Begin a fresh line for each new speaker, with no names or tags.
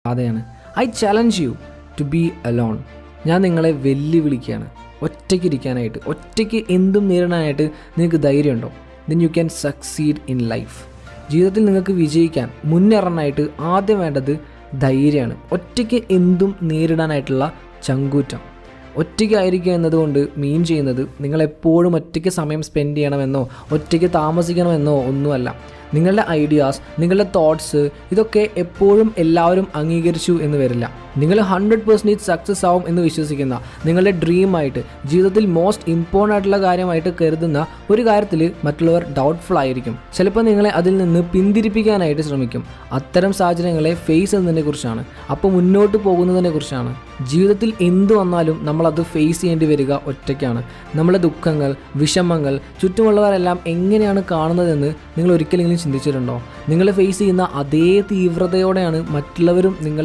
പാതയാണ്. I challenge you to be alone. ഞാൻ നിങ്ങളെ വെല്ലുവിളിക്കുകയാണ് ഒറ്റയ്ക്ക് ഇരിക്കാനായിട്ട്. ഒറ്റയ്ക്ക് എന്തും നേരിടാനായിട്ട് നിങ്ങൾക്ക് ധൈര്യമുണ്ടോ? Then you can succeed in life. ജീവിതത്തിൽ നിങ്ങൾക്ക് വിജയിക്കാൻ മുന്നേറാനായിട്ട് ആദ്യം വേണ്ടത് ധൈര്യമാണ്. ഒറ്റയ്ക്ക് എന്തും നേരിടാനായിട്ടുള്ള ചങ്കൂറ്റം. ഒറ്റയ്ക്കായിരിക്കുക എന്നതുകൊണ്ട് മീൻ ചെയ്യുന്നത് നിങ്ങളെപ്പോഴും ഒറ്റയ്ക്ക് സമയം സ്പെൻഡ് ചെയ്യണമെന്നോ ഒറ്റയ്ക്ക് താമസിക്കണമെന്നോ ഒന്നുമല്ല. നിങ്ങളുടെ ഐഡിയാസ്, നിങ്ങളുടെ തോട്ട്സ്, ഇതൊക്കെ എപ്പോഴും എല്ലാവരും അംഗീകരിച്ചു എന്ന് വരില്ല. നിങ്ങൾ 100% സക്സസ് ആവും എന്ന് വിശ്വസിക്കുന്ന, നിങ്ങളുടെ ഡ്രീമായിട്ട്, ജീവിതത്തിൽ മോസ്റ്റ് ഇമ്പോർട്ടൻ്റ് ആയിട്ടുള്ള കാര്യമായിട്ട് കരുതുന്ന ഒരു കാര്യത്തിൽ മറ്റുള്ളവർ ഡൗട്ട്ഫുൾ ആയിരിക്കും. ചിലപ്പോൾ നിങ്ങളെ അതിൽ നിന്ന് പിന്തിരിപ്പിക്കാനായിട്ട് ശ്രമിക്കും. അത്തരം സാഹചര്യങ്ങളെ ഫേസ് ചെയ്യുന്നതിനെ കുറിച്ചാണ്, അപ്പോൾ മുന്നോട്ട് പോകുന്നതിനെ കുറിച്ചാണ്. ജീവിതത്തിൽ എന്തു വന്നാലും നമ്മളത് ഫേസ് ചെയ്യേണ്ടി വരിക ഒറ്റയ്ക്കാണ്. നമ്മുടെ ദുഃഖങ്ങൾ, വിഷമങ്ങൾ ചുറ്റുമുള്ളവരെല്ലാം എങ്ങനെയാണ് കാണുന്നതെന്ന് നിങ്ങൾ ഒരിക്കലെങ്കിലും ചിന്തിച്ചിട്ടുണ്ടോ? നിങ്ങൾ ഫേസ് ചെയ്യുന്ന അതേ തീവ്രതയോടെയാണ് മറ്റുള്ളവരും നിങ്ങൾ